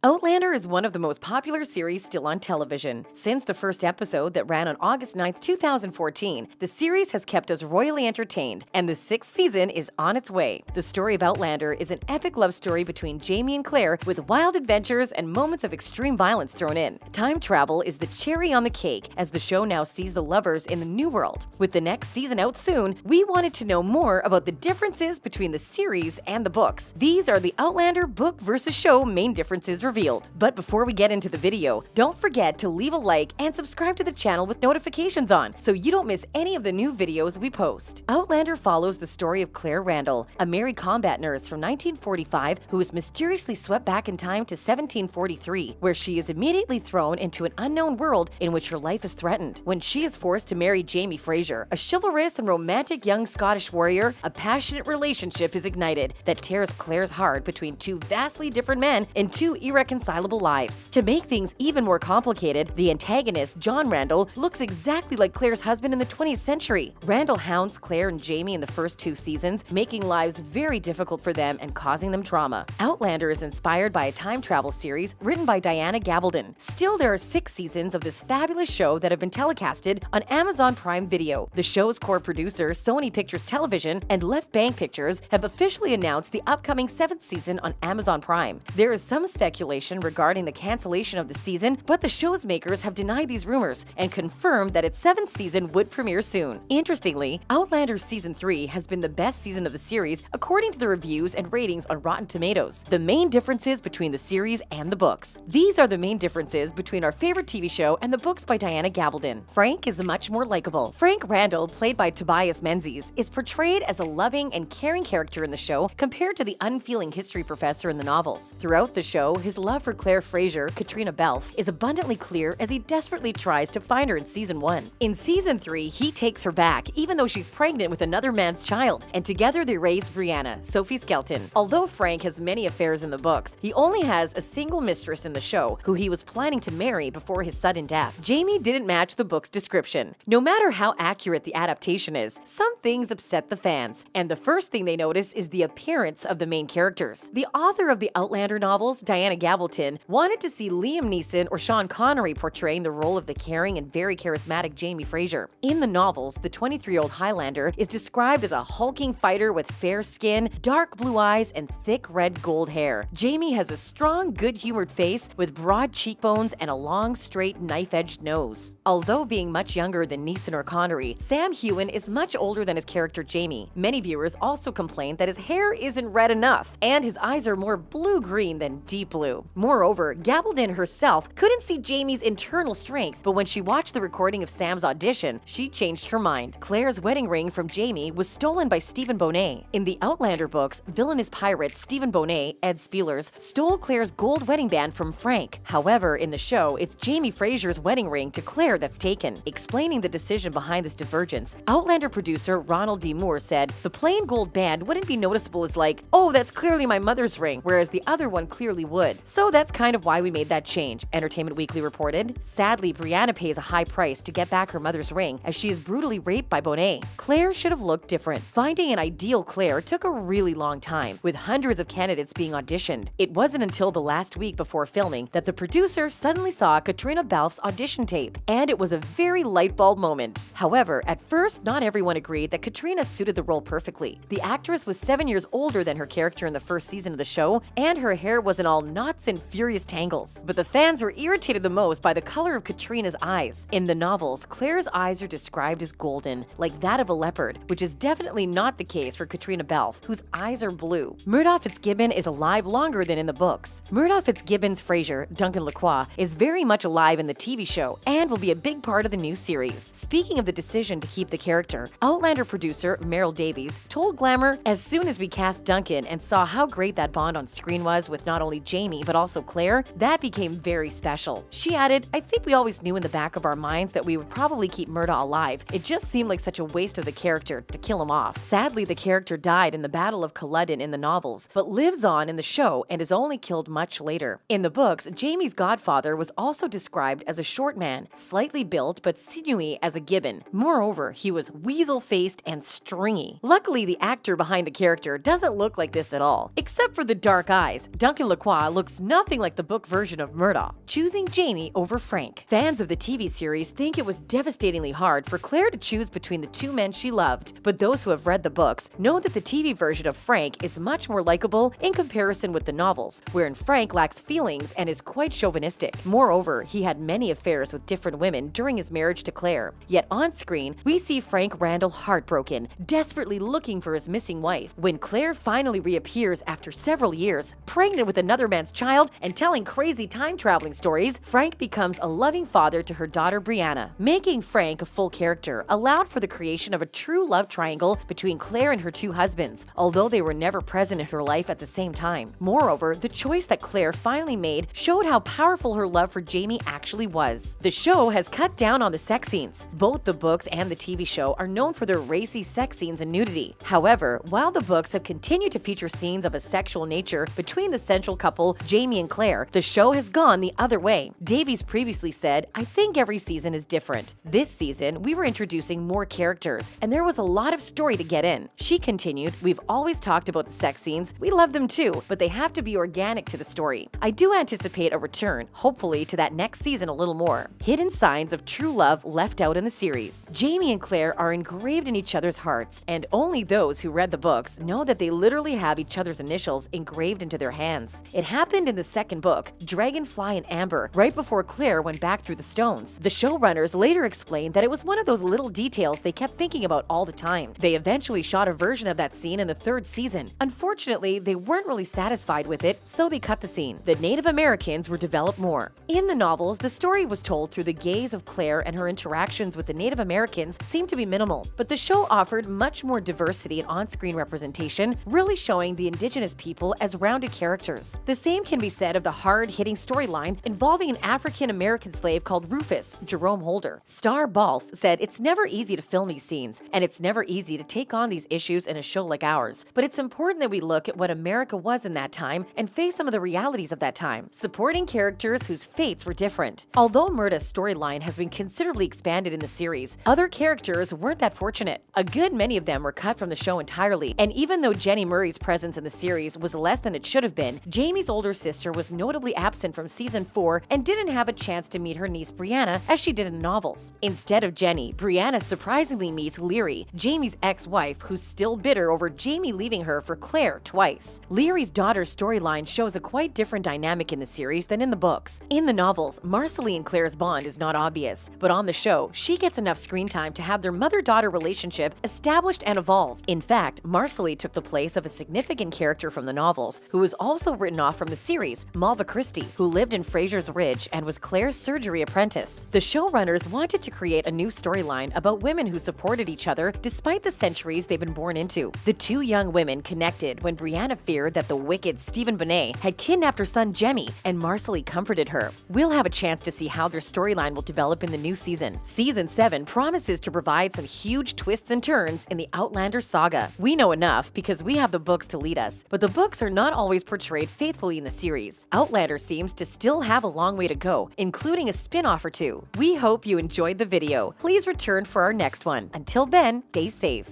Outlander is one of the most popular series still on television. Since the first episode that ran on August 9, 2014, the series has kept us royally entertained, and the sixth season is on its way. The story of Outlander is an epic love story between Jamie and Claire with wild adventures and moments of extreme violence thrown in. Time travel is the cherry on the cake as the show now sees the lovers in the new world. With the next season out soon, we wanted to know more about the differences between the series and the books. These are the Outlander book versus show main differences revealed. But before we get into the video, don't forget to leave a like and subscribe to the channel with notifications on so you don't miss any of the new videos we post. Outlander follows the story of Claire Randall, a married combat nurse from 1945 who is mysteriously swept back in time to 1743, where she is immediately thrown into an unknown world in which her life is threatened. When she is forced to marry Jamie Fraser, a chivalrous and romantic young Scottish warrior, a passionate relationship is ignited that tears Claire's heart between two vastly different men in two irreconcilable lives. To make things even more complicated, the antagonist, John Randall, looks exactly like Claire's husband in the 20th century. Randall hounds Claire and Jamie in the first two seasons, making lives very difficult for them and causing them trauma. Outlander is inspired by a time travel series written by Diana Gabaldon. Still, there are 6 seasons of this fabulous show that have been telecasted on Amazon Prime Video. The show's core producer, Sony Pictures Television, and Left Bank Pictures have officially announced the upcoming 7th season on Amazon Prime. There is some speculation regarding the cancellation of the season, but the show's makers have denied these rumors and confirmed that its 7th season would premiere soon. Interestingly, Outlander Season 3 has been the best season of the series according to the reviews and ratings on Rotten Tomatoes. The main differences between the series and the books. These are the main differences between our favorite TV show and the books by Diana Gabaldon. Frank is much more likable. Frank Randall, played by Tobias Menzies, is portrayed as a loving and caring character in the show compared to the unfeeling history professor in the novels. Throughout the show, his love for Claire Fraser, Caitriona Balfe, is abundantly clear as he desperately tries to find her in Season 1. In Season 3, he takes her back, even though she's pregnant with another man's child, and together they raise Brianna, Sophie Skelton. Although Frank has many affairs in the books, he only has a single mistress in the show, who he was planning to marry before his sudden death. Jamie didn't match the book's description. No matter how accurate the adaptation is, some things upset the fans, and the first thing they notice is the appearance of the main characters. The author of the Outlander novels, Diana Gabaldon, wanted to see Liam Neeson or Sean Connery portraying the role of the caring and very charismatic Jamie Fraser. In the novels, the 23-year-old Highlander is described as a hulking fighter with fair skin, dark blue eyes, and thick red gold hair. Jamie has a strong, good-humored face with broad cheekbones and a long, straight, knife-edged nose. Although being much younger than Neeson or Connery, Sam Heughan is much older than his character Jamie. Many viewers also complain that his hair isn't red enough, and his eyes are more blue-green than deep blue. Moreover, Gabaldon herself couldn't see Jamie's internal strength, but when she watched the recording of Sam's audition, she changed her mind. Claire's wedding ring from Jamie was stolen by Stephen Bonnet. In the Outlander books, villainous pirate Stephen Bonnet, Ed Spielers, stole Claire's gold wedding band from Frank. However, in the show, it's Jamie Fraser's wedding ring to Claire that's taken. Explaining the decision behind this divergence, Outlander producer Ronald D. Moore said, "The plain gold band wouldn't be noticeable as like, oh, that's clearly my mother's ring, whereas the other one clearly would. So that's kind of why we made that change," Entertainment Weekly reported. Sadly, Brianna pays a high price to get back her mother's ring as she is brutally raped by Bonnet. Claire should have looked different. Finding an ideal Claire took a really long time, with hundreds of candidates being auditioned. It wasn't until the last week before filming that the producer suddenly saw Caitriona Balfe's audition tape, and it was a very light bulb moment. However, at first, not everyone agreed that Caitriona suited the role perfectly. The actress was 7 years older than her character in the first season of the show, and her hair was in all knots and furious tangles. But the fans were irritated the most by the color of Caitriona's eyes. In the novels, Claire's eyes are described as golden, like that of a leopard, which is definitely not the case for Caitriona Balfe, whose eyes are blue. Murtagh Fitzgibbon is alive longer than in the books. Murtagh Fitzgibbon's Fraser, Duncan Lacroix, is very much alive in the TV show and will be a big part of the new series. Speaking of the decision to keep the character, Outlander producer Meryl Davies told Glamour, "As soon as we cast Duncan and saw how great that bond on screen was with not only Jamie but also Claire, that became very special." She added, "I think we always knew in the back of our minds that we would probably keep Murtagh alive. It just seemed like such a waste of the character to kill him off." Sadly, the character died in the Battle of Culloden in the novels, but lives on in the show and is only killed much later. In the books, Jamie's godfather was also described as a short man, slightly built but sinewy as a gibbon. Moreover, he was weasel-faced and stringy. Luckily, the actor behind the character doesn't look like this at all. Except for the dark eyes, Duncan Lacroix looks It's nothing like the book version of Murtagh, choosing Jamie over Frank. Fans of the TV series think it was devastatingly hard for Claire to choose between the two men she loved, but those who have read the books know that the TV version of Frank is much more likable in comparison with the novels, wherein Frank lacks feelings and is quite chauvinistic. Moreover, he had many affairs with different women during his marriage to Claire. Yet on screen, we see Frank Randall heartbroken, desperately looking for his missing wife. When Claire finally reappears after several years, pregnant with another man's child and telling crazy time-traveling stories, Frank becomes a loving father to her daughter Brianna. Making Frank a full character allowed for the creation of a true love triangle between Claire and her two husbands, although they were never present in her life at the same time. Moreover, the choice that Claire finally made showed how powerful her love for Jamie actually was. The show has cut down on the sex scenes. Both the books and the TV show are known for their racy sex scenes and nudity. However, while the books have continued to feature scenes of a sexual nature between the central couple, Jamie and Claire, the show has gone the other way. Davies previously said, "I think every season is different. This season, we were introducing more characters, and there was a lot of story to get in." She continued, "We've always talked about the sex scenes. We love them too, but they have to be organic to the story. I do anticipate a return, hopefully to that next season a little more." Hidden signs of true love left out in the series. Jamie and Claire are engraved in each other's hearts, and only those who read the books know that they literally have each other's initials engraved into their hands. It happened in the second book, Dragonfly and Amber, right before Claire went back through the stones. The showrunners later explained that it was one of those little details they kept thinking about all the time. They eventually shot a version of that scene in the third season. Unfortunately, they weren't really satisfied with it, so they cut the scene. The Native Americans were developed more. In the novels, the story was told through the gaze of Claire, and her interactions with the Native Americans seemed to be minimal. But the show offered much more diversity and on-screen representation, really showing the indigenous people as rounded characters. The same can be said of the hard-hitting storyline involving an African-American slave called Rufus, Jerome Holder. Star Balfe said, "It's never easy to film these scenes, and it's never easy to take on these issues in a show like ours. But it's important that we look at what America was in that time and face some of the realities of that time, supporting characters whose fates were different." Although Murtagh's storyline has been considerably expanded in the series, other characters weren't that fortunate. A good many of them were cut from the show entirely, and even though Jenny Murray's presence in the series was less than it should have been, Jamie's older sister was notably absent from season 4 and didn't have a chance to meet her niece Brianna as she did in the novels. Instead of Jenny, Brianna surprisingly meets Leary, Jamie's ex-wife, who's still bitter over Jamie leaving her for Claire twice. Leary's daughter's storyline shows a quite different dynamic in the series than in the books. In the novels, Marcelly and Claire's bond is not obvious, but on the show, she gets enough screen time to have their mother-daughter relationship established and evolved. In fact, Marcelly took the place of a significant character from the novels, who was also written off from the series, Malva Christie, who lived in Fraser's Ridge and was Claire's surgery apprentice. The showrunners wanted to create a new storyline about women who supported each other despite the centuries they've been born into. The two young women connected when Brianna feared that the wicked Stephen Benet had kidnapped her son Jemmy, and Marcelly comforted her. We'll have a chance to see how their storyline will develop in the new season. Season 7 promises to provide some huge twists and turns in the Outlander saga. We know enough because we have the books to lead us, but the books are not always portrayed faithfully in the series. Outlander seems to still have a long way to go, including a spin-off or two. We hope you enjoyed the video. Please return for our next one. Until then, stay safe.